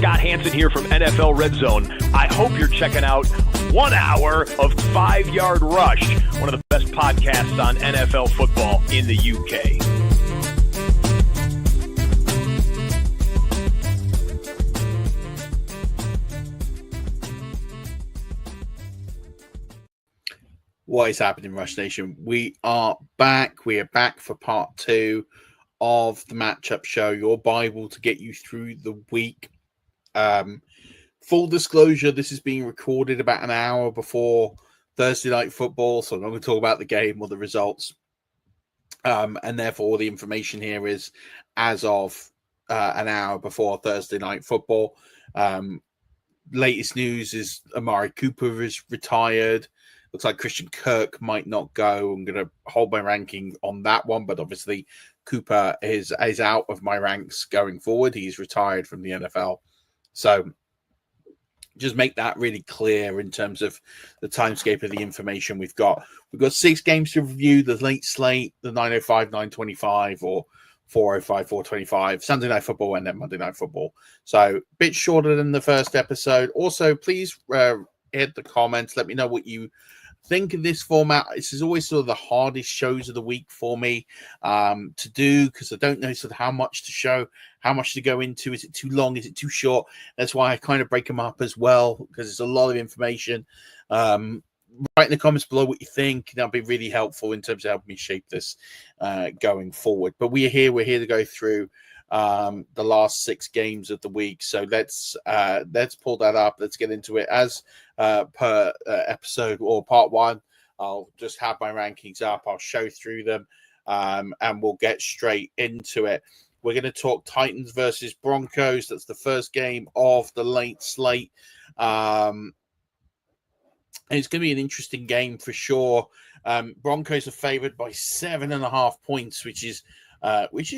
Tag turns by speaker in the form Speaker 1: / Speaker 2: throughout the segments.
Speaker 1: Scott Hansen here from NFL Red Zone. I hope you're checking out 1 hour of 5-Yard Rush, one of the best podcasts on NFL football in the UK.
Speaker 2: What is happening, Rush Nation? We are back. We are back for part 2 of the matchup show, your Bible to get you through the week. Full disclosure, this is being recorded about an hour before Thursday Night Football, so I'm not going to talk about the game or the results. And therefore, all the information here is as of an hour before Thursday Night Football. Latest news is Amari Cooper is retired. Looks like Christian Kirk might not go. I'm going to hold my ranking on that one, but obviously Cooper is out of my ranks going forward. He's retired from the NFL. So just make that really clear in terms of the timescape of the information we've got. We've got 6 games to review, the late slate, the 9:05, 9:25, or 4:05, 4:25, Sunday Night Football, and then Monday Night Football. So a bit shorter than the first episode. Also, please hit the comments. Let me know what you think of this format. This is always sort of the hardest shows of the week for me to do, because I don't know sort of how much to show, how much to go into. Is it too long? Is it too short? That's why I kind of break them up as well, because it's a lot of information. Write in the comments below what you think. That'll be really helpful in terms of helping me shape this going forward. But we're here to go through the last 6 games of the week. So let's pull that up. Let's get into it. As per episode or part 1, I'll just have my rankings up. I'll show through them, and we'll get straight into it. We're going to talk Titans versus Broncos. That's the first game of the late slate. And it's going to be an interesting game for sure. Broncos are favored by 7.5 points, which is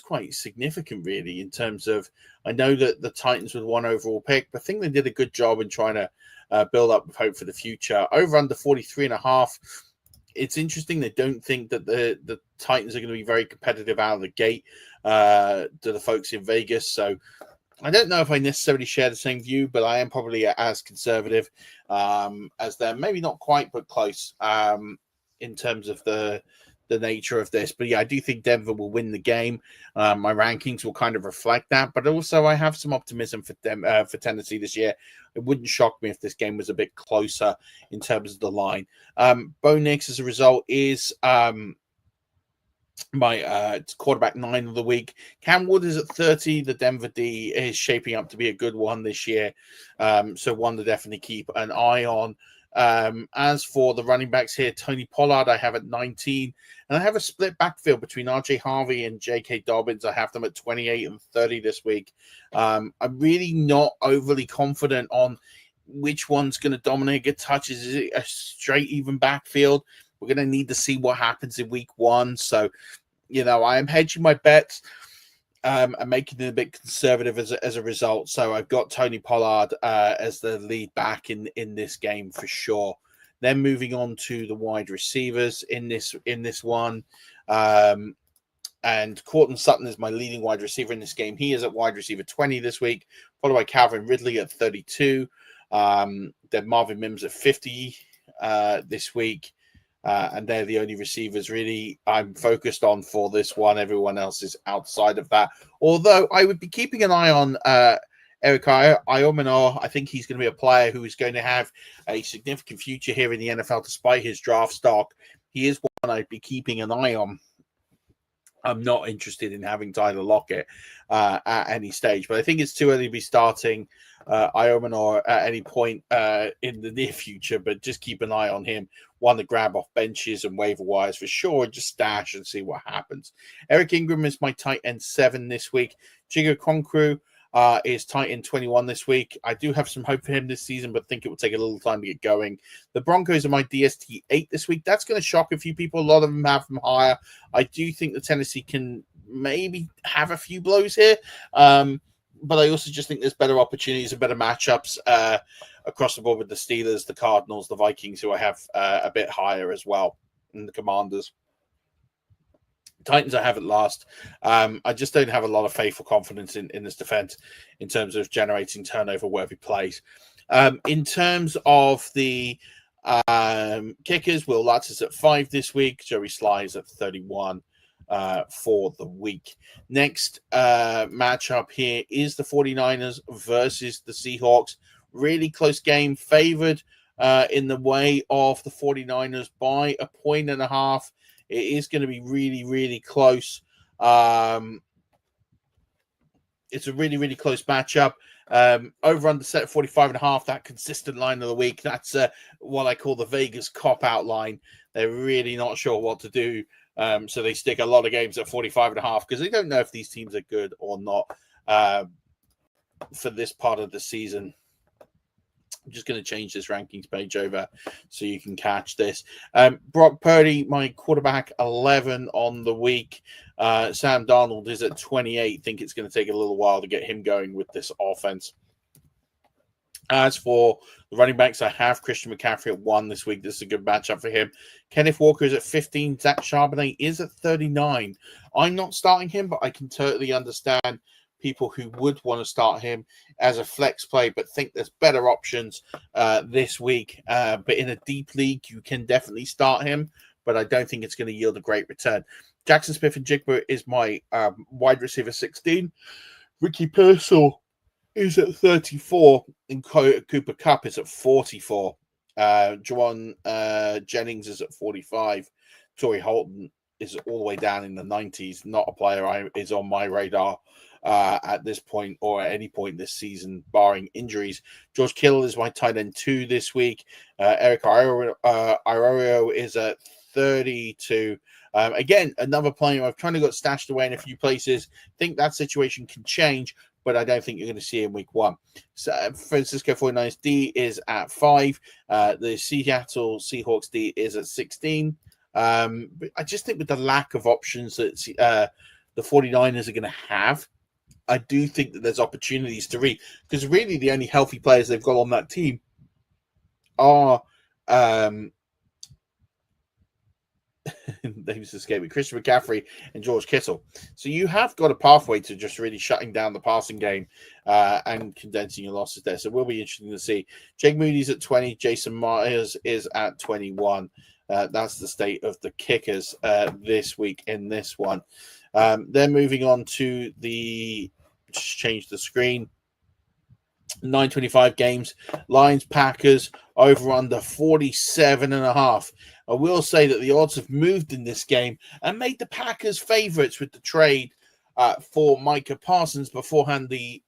Speaker 2: quite significant, really, in terms of, I know that the Titans were the 1 overall pick, but I think they did a good job in trying to build up hope for the future. Over under 43.5. It's interesting. They don't think that the Titans are going to be very competitive out of the gate to the folks in Vegas. So I don't know if I necessarily share the same view, but I am probably as conservative as them. Maybe not quite, but close in terms of the nature of this. But yeah, I do think Denver will win the game. My rankings will kind of reflect that, but also I have some optimism for Tennessee this year. It wouldn't shock me if this game was a bit closer in terms of the line. Bo Nix, as a result, is my quarterback 9 of the week. Cam Wood is at 30. The Denver D is shaping up to be a good one this year. So one to definitely keep an eye on. As for the running backs here, Tony Pollard I have at 19, and I have a split backfield between RJ Harvey and J.K. Dobbins. I have them at 28 and 30 this week. I'm really not overly confident on which one's going to dominate, get touches. Is it a straight even backfield? We're going to need to see what happens in week 1. So, I am hedging my bets. And making it a bit conservative as a result. So I've got Tony Pollard as the lead back in this game for sure. Then moving on to the wide receivers in this one. And Courtland Sutton is my leading wide receiver in this game. He is at wide receiver 20 this week, followed by Calvin Ridley at 32. Then Marvin Mims at 50 this week. And they're the only receivers really I'm focused on for this one. Everyone else is outside of that. Although I would be keeping an eye on Eric Iomenor. I think he's going to be a player who is going to have a significant future here in the NFL despite his draft stock. He is one I'd be keeping an eye on. I'm not interested in having Tyler Lockett at any stage, but I think it's too early to be starting Iomenor at any point in the near future, but just keep an eye on him. One to grab off benches and waiver wires for sure, just stash and see what happens. Eric Ingram is my tight end 7 this week. Chigo Konkru is tight end 21 this week. I do have some hope for him this season, but think it will take a little time to get going. The Broncos are my DST 8 this week. That's going to shock a few people. A lot of them have them higher. I do think that Tennessee can maybe have a few blows here. But I also just think there's better opportunities and better matchups across the board with the Steelers, the Cardinals, the Vikings, who I have a bit higher as well, and the Commanders. Titans, I have at last. I just don't have a lot of faith or confidence in this defense in terms of generating turnover-worthy plays. In terms of the kickers, Will Lutz is at 5 this week. Joey Sly is at 31 for the week. Next matchup here is the 49ers versus the Seahawks. Really close game, favored in the way of the 49ers by 1.5. It is going to be really, really close. It's a really, really close matchup. Over under set 45.5, that consistent line of the week. That's what I call the Vegas cop-out line. They're really not sure what to do. So they stick a lot of games at 45.5 because they don't know if these teams are good or not for this part of the season. I'm just going to change this rankings page over so you can catch this. Brock Purdy, my quarterback, 11 on the week. Sam Darnold is at 28. Think it's going to take a little while to get him going with this offense. As for the running backs, I have Christian McCaffrey at 1 this week. This is a good matchup for him. Kenneth Walker is at 15. Zach Charbonnet is at 39. I'm not starting him, but I can totally understand people who would want to start him as a flex play, but think there's better options this week. But in a deep league, you can definitely start him, but I don't think it's going to yield a great return. Jackson Smith and Jigba is my wide receiver 16. Ricky Pearsall is at 34, and Cooper Kupp is at 44. Juwan Jennings is at 45. Torrey Holton is all the way down in the 90s. Not a player is on my radar at this point or at any point this season, barring injuries. George Kittle is my tight end 2 this week. Eric Iorio is at 32. Again, another player I've kind of got stashed away in a few places. Think that situation can change, but I don't think you're going to see it in week 1. So Francisco 49ers D is at 5. The Seattle Seahawks D is at 16. But I just think with the lack of options that the 49ers are going to have, I do think that there's opportunities to read, because really the only healthy players they've got on that team are they just escaped me, Christian McCaffrey and George Kittle. So you have got a pathway to just really shutting down the passing game and condensing your losses there. So it will be interesting to see. Jake Moody's at 20. Jason Myers is at 21. That's the state of the kickers this week in this one. Then moving on to just change the screen. 9:25 games. Lions, Packers, over under 47.5. I will say that the odds have moved in this game and made the Packers favorites with the trade for Micah Parsons. Beforehand, the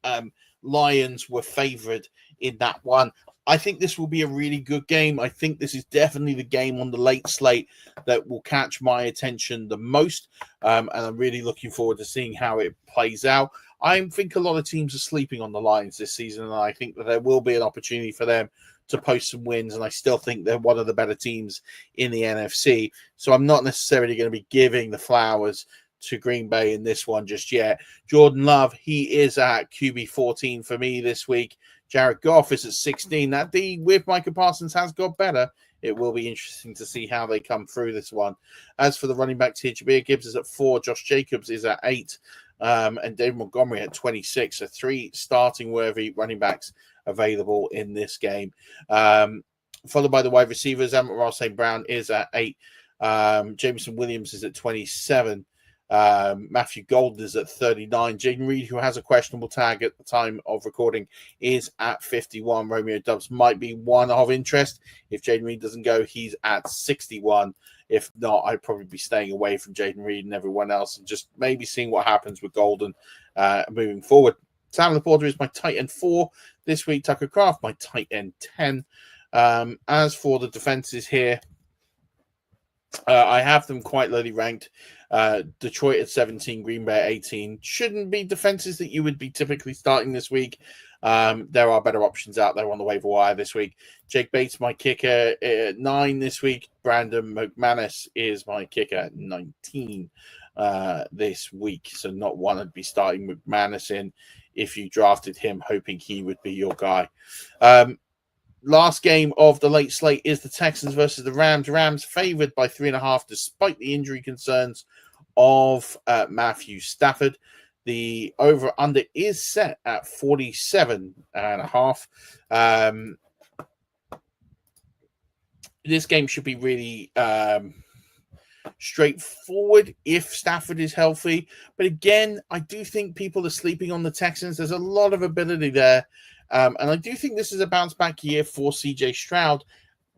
Speaker 2: Lions were favored in that one. I think this will be a really good game. I think this is definitely the game on the late slate that will catch my attention the most. And I'm really looking forward to seeing how it plays out. I think a lot of teams are sleeping on the Lions this season, and I think that there will be an opportunity for them to post some wins, and I still think they're one of the better teams in the NFC. So I'm not necessarily going to be giving the flowers to Green Bay in this one just yet. Jordan Love, he is at QB 14 for me this week. Jared Goff is at 16. That D with Micah Parsons has got better. It will be interesting to see how they come through this one. As for the running backs here, Jahmyr Gibbs is at 4. Josh Jacobs is at 8. And David Montgomery at 26. So 3 starting worthy running backs available in this game. Followed by the wide receivers, Amon-Ra St. Brown is at 8. Jameson Williams is at 27. Matthew Golden is at 39. Jaden Reed, who has a questionable tag at the time of recording, is at 51. Romeo Doubs might be one of interest. If Jaden Reed doesn't go, he's at 61. If not, I'd probably be staying away from Jaden Reed and everyone else and just maybe seeing what happens with Golden moving forward. Sam Laporta is my tight end 4 this week. Tucker Kraft, my tight end 10. As for the defenses here, I have them quite lowly ranked. Detroit at 17, Green Bay at 18. Shouldn't be defenses that you would be typically starting this week. There are better options out there on the waiver wire this week. Jake Bates, my kicker, at 9 this week. Brandon McManus is my kicker at 19 this week. So not one I'd be starting McManus in if you drafted him, hoping he would be your guy. Last game of the late slate is the Texans versus the Rams. Rams favored by 3.5 despite the injury concerns of Matthew Stafford. The over-under is set at 47.5. This game should be really straightforward if Stafford is healthy. But again, I do think people are sleeping on the Texans. There's a lot of ability there. And I do think this is a bounce-back year for CJ Stroud.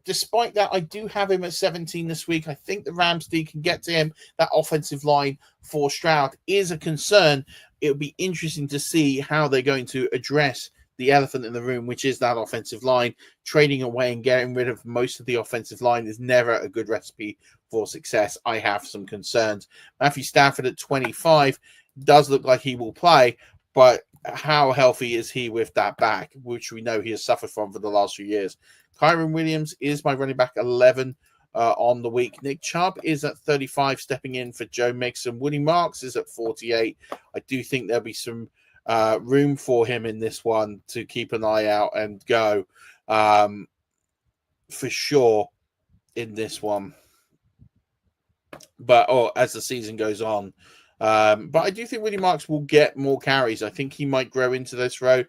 Speaker 2: Despite that, I do have him at 17 this week. I think the Rams D can get to him. That offensive line for Stroud is a concern. It'll be interesting to see how they're going to address the elephant in the room, which is that offensive line. Trading away and getting rid of most of the offensive line is never a good recipe for success. I have some concerns. Matthew Stafford at 25 does look like he will play, but how healthy is he with that back, which we know he has suffered from for the last few years? Kyron Williams is my running back 11 on the week. Nick Chubb is at 35, stepping in for Joe Mixon. Woody Marks is at 48. I do think there'll be some room for him in this one to keep an eye out and go for sure in this one. But as the season goes on. But I do think Woody Marks will get more carries. I think he might grow into this role.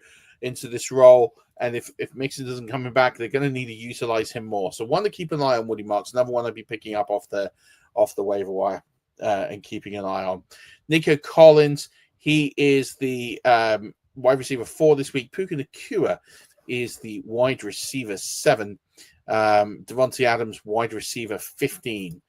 Speaker 2: And if Mixon doesn't come back, they're going to need to utilize him more. So one to keep an eye on Woody Marks. Another one I'd be picking up off the waiver wire and keeping an eye on. Nico Collins, he is the wide receiver 4 this week. Puka Nacua is the wide receiver 7. Devontae Adams, wide receiver 15.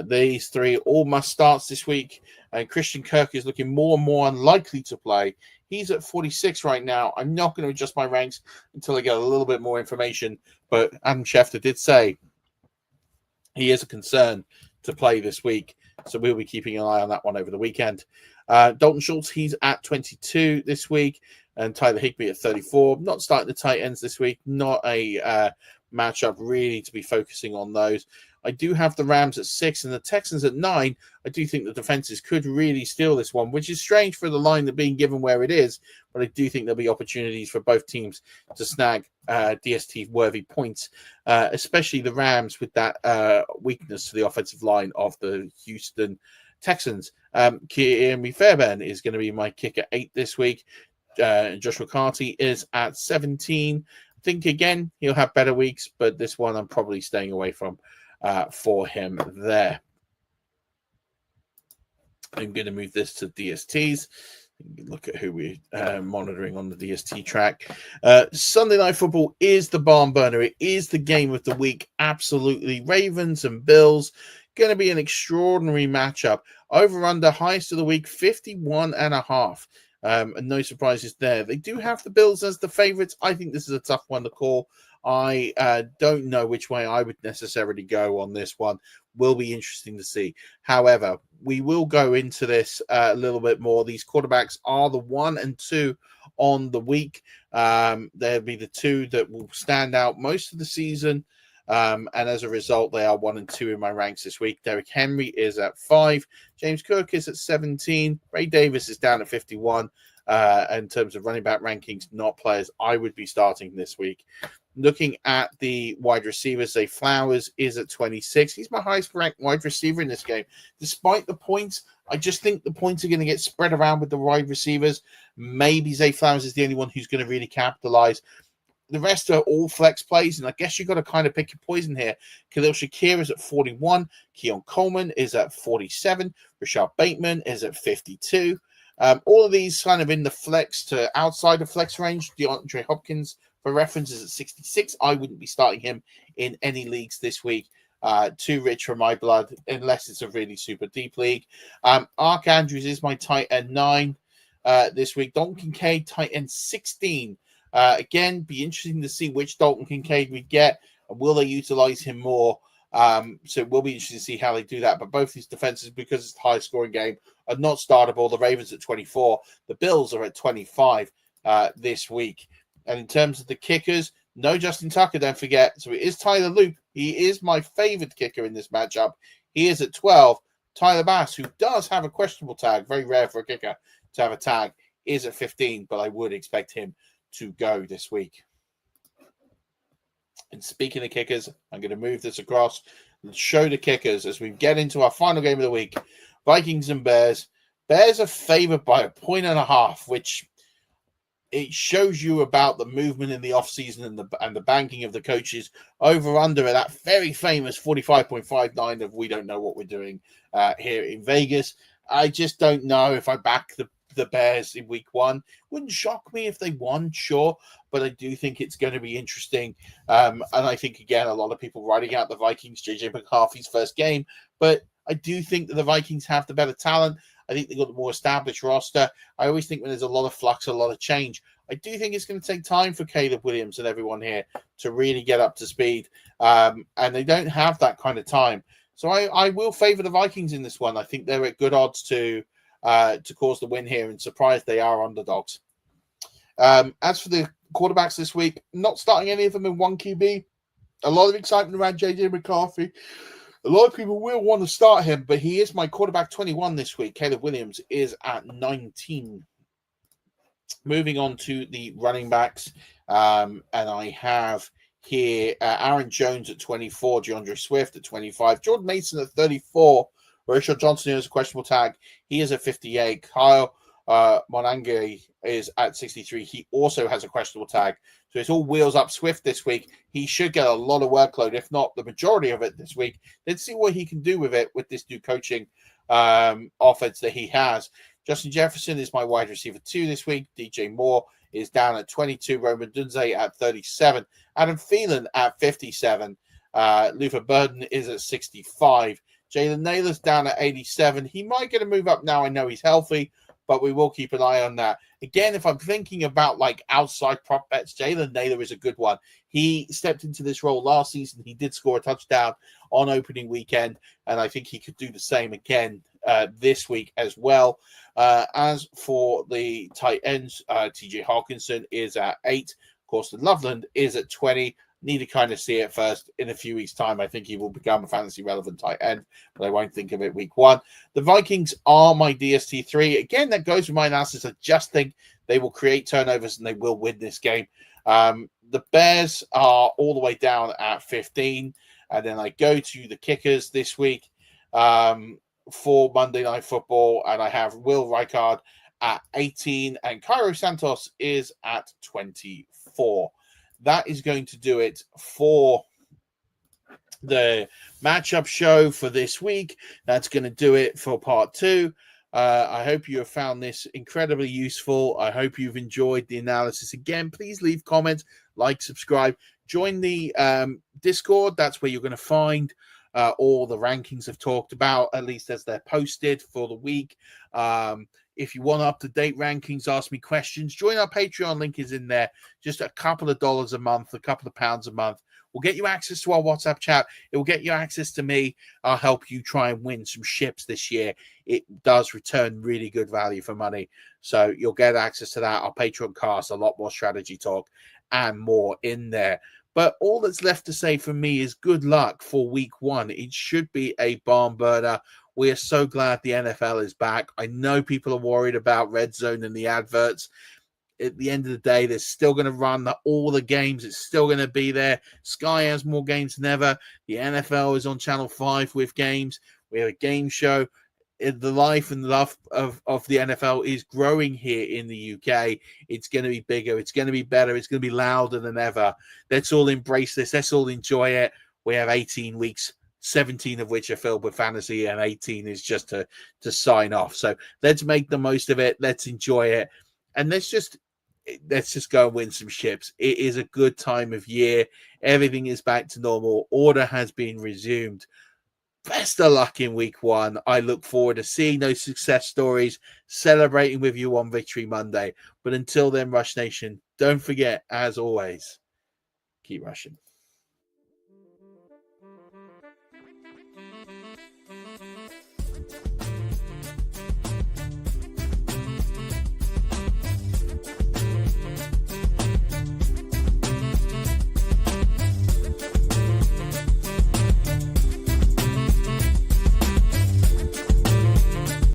Speaker 2: These three all must starts this week. And Christian Kirk is looking more and more unlikely to play. He's at 46 right now. I'm not going to adjust my ranks until I get a little bit more information. But Adam Schefter did say he is a concern to play this week. So we'll be keeping an eye on that one over the weekend. Dalton Schultz, he's at 22 this week. And Tyler Higbee at 34. Not starting the tight ends this week. Not a matchup really to be focusing on those. I do have the Rams at 6 and the Texans at 9. I do think the defenses could really steal this one, which is strange for the line that being given where it is. But I do think there'll be opportunities for both teams to snag DST-worthy points, especially the Rams with that weakness to the offensive line of the Houston Texans. Kieran Fairbairn is going to be my kicker 8 this week. Josh McCarthy is at 17. I think, again, he'll have better weeks, but this one I'm probably staying away from for him there. I'm going to move this to DSTs. Look at who we're monitoring on the DST track. Sunday Night Football is the barn burner. It is the game of the week. Absolutely. Ravens and Bills. Going to be an extraordinary matchup. Over under highest of the week, 51.5. And no surprises there. They do have the Bills as the favorites. I think this is a tough one to call. I don't know which way I would necessarily go on this one. Will be interesting to see. However, we will go into this a little bit more. These quarterbacks are the 1 and 2 on the week. They'll be the 2 that will stand out most of the season. And as a result, they are 1 and 2 in my ranks this week. Derrick Henry is at 5. James Cook is at 17. Ray Davis is down at 51. In terms of running back rankings, not players I would be starting this week. Looking at the wide receivers, Zay Flowers is at 26. He's my highest ranked wide receiver in this game. Despite the points, I just think the points are going to get spread around with the wide receivers. Maybe Zay Flowers is the only one who's going to really capitalize. The rest are all flex plays, and I guess you've got to kind of pick your poison here. Khalil Shakir is at 41. Keon Coleman is at 47. Rashad Bateman is at 52. All of these kind of in the flex to outside of flex range. DeAndre Hopkins, for reference, is at 66. I wouldn't be starting him in any leagues this week. Too rich for my blood, unless it's a really super deep league. Ark Andrews is my tight end 9 this week. Dalton Kincaid, tight end 16. Again, be interesting to see which Dalton Kincaid we get, and will they utilize him more? So it will be interesting to see how they do that. But both these defenses, because it's a high scoring game, are not startable. The Ravens at 24, the Bills are at 25 this week. And in terms of the kickers, no Justin Tucker, don't forget. So it is Tyler Loop. He is my favorite kicker in this matchup. He is at 12. Tyler Bass, who does have a questionable tag, very rare for a kicker to have a tag, is at 15, but I would expect him to go this week. And speaking of kickers, I'm going to move this across and show the kickers as we get into our final game of the week. Vikings and Bears. Bears are favored by 1.5 points, which it shows you about the movement in the offseason and the banking of the coaches over under at that very famous 45.59 of we don't know what we're doing here in Vegas. I just don't know if I back the Bears in week one. Wouldn't shock me if they won, sure, but I do think it's going to be interesting. And I think, again, a lot of people writing out the Vikings, JJ McCarthy's first game, but I do think that the Vikings have the better talent. I think they've got the more established roster. I always think when there's a lot of flux, a lot of change, I do think it's going to take time for Caleb Williams and everyone here to really get up to speed. And they don't have that kind of time. So I will favor the Vikings in this one. I think they're at good odds to cause the win here, and surprised they are underdogs. As for the quarterbacks this week, not starting any of them in one QB. A lot of excitement around JJ McCarthy. A lot of people will want to start him, but he is my quarterback 21 this week. Caleb Williams is at 19. Moving on to the running backs, and I have here Aaron Jones at 24, DeAndre Swift at 25, Jordan Mason at 34, Rashad Johnson has a questionable tag. He is at 58. Kyle Monange is at 63. He also has a questionable tag. So it's all wheels up Swift this week. He should get a lot of workload, if not the majority of it this week. Let's see what he can do with it with this new coaching offense that he has. Justin Jefferson is my wide receiver 2 this week. DJ Moore is down at 22. Roman Dunze at 37. Adam Thielen at 57. Luther Burden is at 65. Jalen Naylor's down at 87. He might get a move up now. I know he's healthy, but we will keep an eye on that. Again, if I'm thinking about like outside prop bets, Jalen Naylor is a good one. He stepped into this role last season. He did score a touchdown on opening weekend, and I think he could do the same again this week as well. As for the tight ends, TJ Hawkinson is at 8. Corson Loveland is at 20. Need to kind of see it first. In a few weeks' time, I think he will become a fantasy relevant tight end, but I won't think of it week one. The Vikings are my DST3. Again, that goes with my analysis. I just think they will create turnovers and they will win this game. The Bears are all the way down at 15. And then I go to the kickers this week for Monday Night Football, and I have Will Reichard at 18, and Cairo Santos is at 24. That is going to do it for the matchup show for this week. That's going to do it for part 2. I hope you have found this incredibly useful. I hope you've enjoyed the analysis. Again, please leave comments, like, subscribe, join the Discord. That's where you're going to find all the rankings I've talked about, at least as they're posted for the week. If you want up-to-date rankings, ask me questions, join our Patreon. Link is in there. Just a couple of dollars a month, a couple of pounds a month. We'll get you access to our WhatsApp chat. It will get you access to me. I'll help you try and win some ships this year. It does return really good value for money. So you'll get access to that. Our Patreon cast, a lot more strategy talk and more in there. But all that's left to say for me is good luck for week 1. It should be a barn burner. We are so glad the NFL is back. I know people are worried about Red Zone and the adverts. At the end of the day, they're still going to run all the games. It's still going to be there. Sky has more games than ever. The NFL is on Channel 5 with games. We have a game show. The life and love of the NFL is growing here in the UK. It's going to be bigger. It's going to be better. It's going to be louder than ever. Let's all embrace this. Let's all enjoy it. We have 18 weeks. 17 of which are filled with fantasy, and 18 is just to sign off. So let's make the most of it. Let's enjoy it. And let's just go and win some ships. It is a good time of year. Everything is back to normal. Order has been resumed. Best of luck in week 1. I look forward to seeing those success stories, celebrating with you on Victory Monday. But until then, Rush Nation, don't forget, as always, keep rushing.